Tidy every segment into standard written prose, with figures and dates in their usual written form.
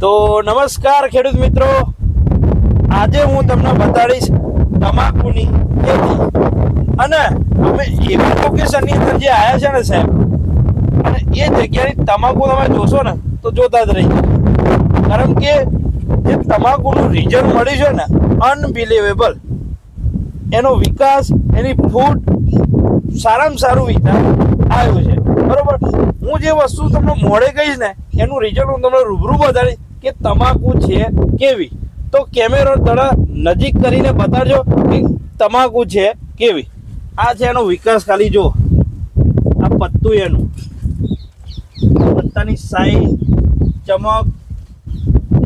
તો નમસ્કાર ખેડૂત મિત્રો, આજે હું તમને બતાડીશ તમાકુની ખેતી. અને અમે એવી લોકેશનની અંદર જે આવ્યા છે ને સાહેબ, અને એ જગ્યાની તમાકુ તમે જોશો ને તો જોતા જ રહી જાય. કારણ કે જે તમાકુનું રિઝલ્ટ મળ્યું છે ને અનબિલિવેબલ, એનો વિકાસ, એની ફૂટ સારામાં સારું વિકાસ આવ્યું છે. બરોબર, હું જે વસ્તુ તમને મોડે કહીશ ને એનું રિઝલ્ટ હું તમને રૂબરૂ બતાડીશ કે તમાકુ છે કેવી. તો કેમેરો તળા નજીક કરીને બતાડજો કે તમાકુ છે કેવી. આ છે એનો વિકાસ, ખાલી જો આ પત્તું, એનું પત્તાની સાઈઝ, ચમક,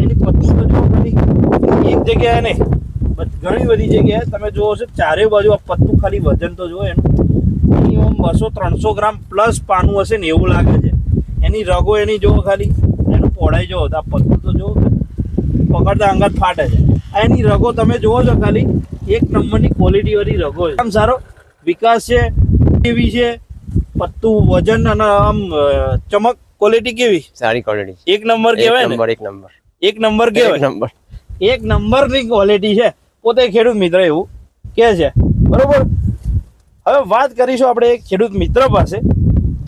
એની પત્તું તો જો ખાલી એક જગ્યાએ નહીં, ઘણી બધી જગ્યાએ તમે જોવો છો ચારે બાજુ આ પત્તું. ખાલી વજન તો જો એનું મિનિમમ 200-300 ગ્રામ પ્લસ પાનું હશે ને એવું લાગે છે. એની રગો એની જો ખાલી, એનું પહોળાઈ જો, આ પત્તું તો જો પકડતા અંગત ફાટે છે. એની રગો તમે જુઓ છો, ખાલી એક નંબરની ક્વોલિટી વાળી રગો છે. આમ સારો વિકાસ છે, કેવી છે પત્તું, વજન અને આમ ચમક, ક્વોલિટી કેવી? સારી ક્વોલિટી, એક નંબર કહેવાય ને, એક નંબર કહેવાય, એક નંબરની ક્વોલિટી છે. પોતે ખેડૂત મિત્ર એવું કહે છે. બરોબર, હવે વાત કરીશું આપણે એક ખેડૂત મિત્ર પાસે,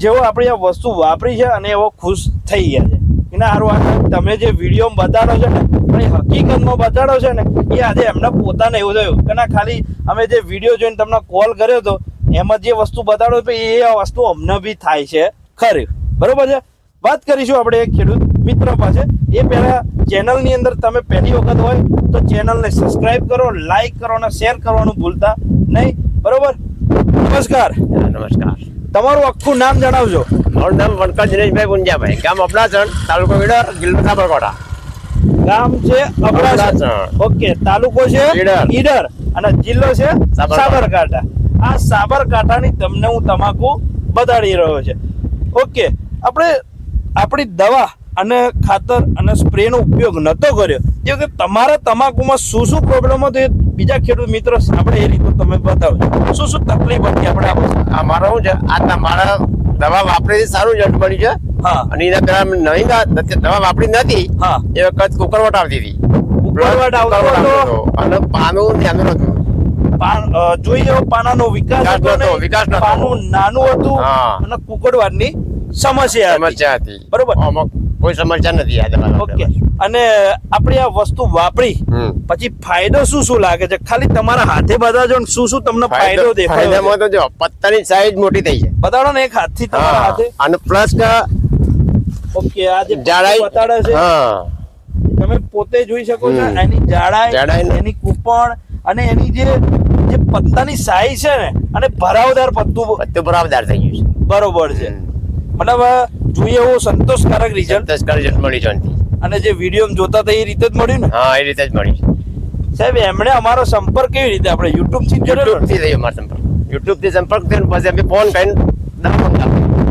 જેઓ આપણી આ વસ્તુ વાપરી છે અને એવો ખુશ થઈ ગયા છે. એના સારું આ તમે જે વિડીયોમાં બતાડો છો ને, પણ એ હકીકતમાં બતાડો છે ને, એ આજે એમને પોતાને એવું થયું કે ના, ખાલી અમે જે વિડીયો જોઈને તમને કોલ કર્યો હતો એમાં જે વસ્તુ બતાડો તો એ વસ્તુ અમને બી થાય છે ખરી. બરોબર છે. વાત કરીશું આપણે એક ખેડૂત મિત્ર પાસે. એ પહેલા ચેનલની અંદર તમે પહેલી વખત હોય તો ચેનલને સબસ્ક્રાઇબ કરો, લાઈક કરો અને શેર કરવાનું ભૂલતા નહીં. બરોબર, નમસ્કાર. નમસ્કાર. તમારું આખું નામ જણાવજો. મારું નામ વણકર દિનેશભાઈ ગુંજાભાઈ, ગામ અબડાસણ, તાલુકો ઈડર, જિલ્લો સાબરકાંઠા. ગામ છે અબડાસણ, ઓકે, તાલુકો છે ઈડર અને જિલ્લો છે સાબરકાંઠા. આ સાબરકાંઠાની તમને હું તમાકુ બતાડી રહ્યો છે. ઓકે, આપણે આપણી દવા અને ખાતર અને સ્પ્રેનો ઉપયોગ નતો કર્યો, જે કે તમારા તમાકુમાં શું શું પ્રોબ્લેમ હતો એ બીજા ખેડૂત મિત્રો આપણે એ રીતે તમે બતાવજો. શું શું તકલીફ હતી આપણે? અમારા શું છે, આ તમારા દવા વાપરી સારું રિઝલ્ટ મળ્યું છે. હા, અને એના પેલા નવી દવા વાપરી નથી. હા, એ વખત કુકરવટ આવતી હતી, ઉકળવટ આવતો હતો અને પાનું નાનું હતું. જોઈ જાવ, પાનાનો વિકાસ હતો ને, વિકાસ નતો. પાનું નાનું હતું અને કુકડવાની સમસ્યા હતી. બરોબર, કોઈ સમસ્યા નથી આ દવા. ઓકે. અને આપણે આ વસ્તુ વાપરી પછી ફાયદો શું શું લાગે છે? ખાલી તમારા હાથે બતાવજો ને શું શું તમને ફાયદો દેખાય. ફાયદામાં તો જો પત્તાની સાઈઝ મોટી થઈ છે. બતાડો ને એક હાથથી તમારા હાથે. અને પ્લસ ઓકે, આ જે જાડાઈ બતાડે છે તમે પોતે જોઈ શકો છો. એની જાડાઈ, એની કૂપણ અને એની જે પત્તાની સાઈઝ છે ને, અને ભરાવદાર પત્તું બરાબર થઈ ગયું છે. બરોબર છે. મતલબ જોઈએ એવું સંતોષકારક રિઝલ્ટ મળી છે. અને જે વિડીયો જોતા હતા એ રીતે જ મળ્યું ને? હા, એ રીતે જ મળ્યું છે. સાહેબ, એમણે અમારો સંપર્ક કેવી રીતે? આપણે યુટ્યુબ થી થયો અમારો યુટ્યુબ થી સંપર્ક થયો, પછી અમે ફોન કરીને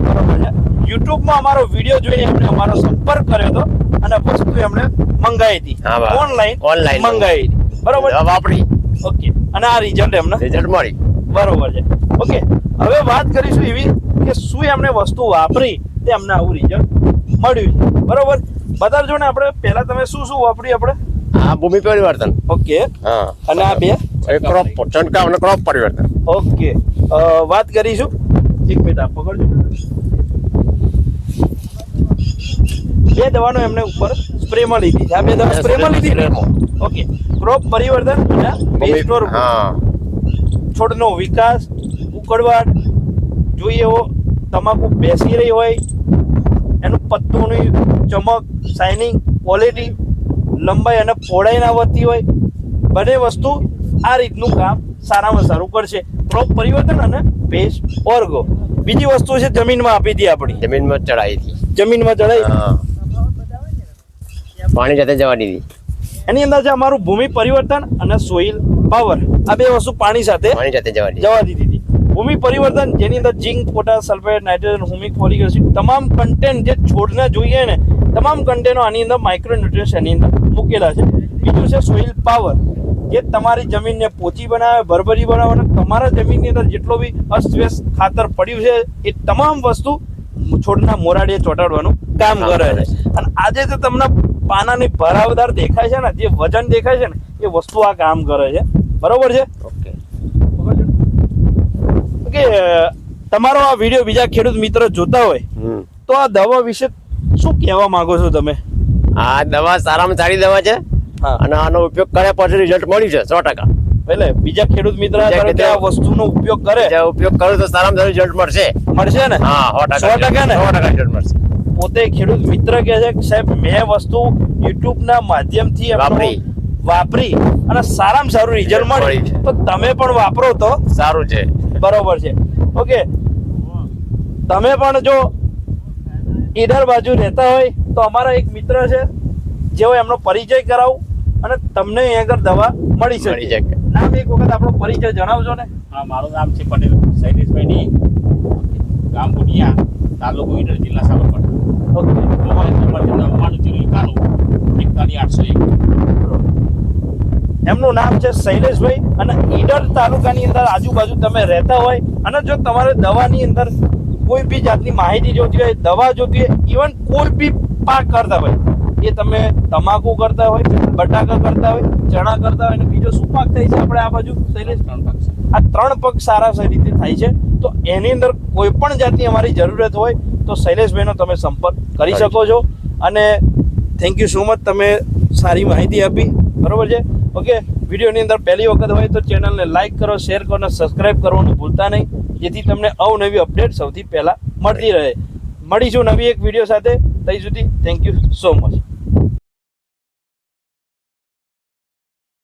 બરોબર છે. યુટ્યુબમાં અમારો વિડીયો જોઈને એમણે અમારો સંપર્ક કર્યો હતો અને વસ્તુ એમણે મંગાવી હતી, ઓનલાઈન મંગાવી હતી. બરોબર, વાપરી. ઓકે, અને આ રિઝલ્ટ એમને મળી. બરોબર છે. ઓકે, હવે વાત કરીશું એવી કે શું એમને વસ્તુ વાપરી તે અમને આવું રિઝલ્ટ મળ્યું છે. બરોબર, બતાવજો ને. આપણે પહેલા તમે શું શું વાપરી? આપણે આ ભૂમિ પરિવર્તન, ઓકે, અને આ બે ક્રોપ છંટકાવ અને ક્રોપ પરિવર્તન. ઓકે, વાત કરીશું. એક મિનિટ આપ પકડજો. બે દવાનો એમને ઉપર સ્પ્રેમાં લીધી છે. આ બે દવા સ્પ્રેમાં લીધી. ઓકે, ક્રોપ પરિવર્તન અને બેસ્ટોર, છોડનો વિકાસ, ઉકળવાટ જોઈએ એવો, તમાકુ બેસી રહી હોય, એનું પત્તુંની ચમક, શાઇનિંગ, ક્વોલિટી, લંબાઈ અને પહોળાઈ ના વધતી હોય, બંને વસ્તુ આ રીતનું કામ સારામાં સારું કરશે. ક્રોપ પરિવર્તન અને પેસ્ટ ઓર્ગો. બીજી વસ્તુ છે જમીનમાં આપી હતી, આપણી જમીનમાં ચડાવી હતી. જમીનમાં ચડાવી, પાણી સાથે જવા દીધી. એની અંદર છે અમારું ભૂમિ પરિવર્તન અને સોઇલ પાવર. આ બે વસ્તુ પાણી સાથે જવા દીધી હતી. ભૂમિ પરિવર્તન જેની અંદર zinc, potash, sulphate, nitrogen, humic, folic acid, તમામ કન્ટેન્ટ જે છોડને જોઈએ ને, તમામ કન્ટેનો આની અંદર માઇક્રોન્યુટ્રિયન્ટ્સ એની અંદર મૂકેલા છે. બીજું છે સોઇલ પાવર, જે તમારી જમીનને પોચી બનાવે, ભરભરી બનાવે અને તમારા જમીનની અંદર જેટલો બી અસ્તવ્યસ્ત ખાતર પડ્યું છે એ તમામ વસ્તુ છોડના મોરાડીએ ચોંટાડવાનું કામ કરે છે. અને આજે તો તમને પાનાની ભરાવદાર દેખાય છે ને, જે વજન દેખાય છે ને, એ વસ્તુ આ કામ કરે છે. બરોબર છે? ઓકે. કે તમારો આ વિડીયો બીજા ખેડૂત મિત્રો જોતા હોય તો આ દવા વિશે શું કહેવા માંગો છો તમે? આ દવા સારામાં સારી દવા છે હા. અને આનો ઉપયોગ કર્યા પછી રિઝલ્ટ મળ્યું છે 100%. એટલે બીજા ખેડૂત મિત્ર આ વસ્તુનો ઉપયોગ કરે, જે ઉપયોગ કરો તો સારામાં સારું રિઝલ્ટ મળશે ને? હા, 100% ને? 100% રિઝલ્ટ મળશે. પોતે ખેડૂત મિત્ર કહે છે કે સાહેબ મેં વસ્તુ યુટ્યુબ ના માધ્યમથી વાપરી અને સારામાં સારું રિઝલ્ટ મળ્યું, તો તમે પણ વાપરો તો સારું છે. બરોબર છે. ઓકે, તમે પણ જો ઈડર બાજુ રહેતા હોય તો અમારા એક મિત્ર છે, જેઓ એમનો પરિચય કરાવું અને તમને અહીં આગળ દવા મળી શકે. નામ એક વખત આપણો પરિચય જણાવજો ને. હા, મારું નામ છે પટેલ શૈલેષભાઈ, ગામ બુડિયા, તાલુકો ઈડર, જિલ્લા સાબરકાંઠા. ઓકે, મોબાઈલ નંબર છે 99 41 41. એમનું નામ છે શૈલેષભાઈ અને ઈડર તાલુકાની અંદર આજુબાજુ તમે રહેતા હોય અને જો તમારે દવાની અંદર કોઈ બી જાતની માહિતી જોતી હોય, દવા જોતી હોય, ઇવન કોઈ બી પાક કરતા હોય, એ તમે તમાકુ કરતા હોય, બટાકા કરતા હોય, ચણા કરતા હોય, અને બીજો શું પાક થાય છે આપણે આ બાજુ શૈલેષ? 3 પાક છે. આ 3 પાક સારા રીતે થાય છે. તો એની અંદર કોઈ પણ જાતની અમારી જરૂરત હોય તો શૈલેષભાઈનો તમે સંપર્ક કરી શકો છો. અને થેન્ક યુ સો મચ, તમે સારી માહિતી આપી. બરોબર છે? ઓકે, વિડીયોની અંદર પહેલી વખત હોય તો ચેનલને લાઈક કરો, શેર કરો અને સબસ્ક્રાઇબ કરવાનું ભૂલતા નહીં, જેથી તમને અવનવી અપડેટ સૌથી પહેલા મળતી રહે. મળીશું નવી એક વિડીયો સાથે. ત્યાં સુધી થેન્ક યુ સો મચ.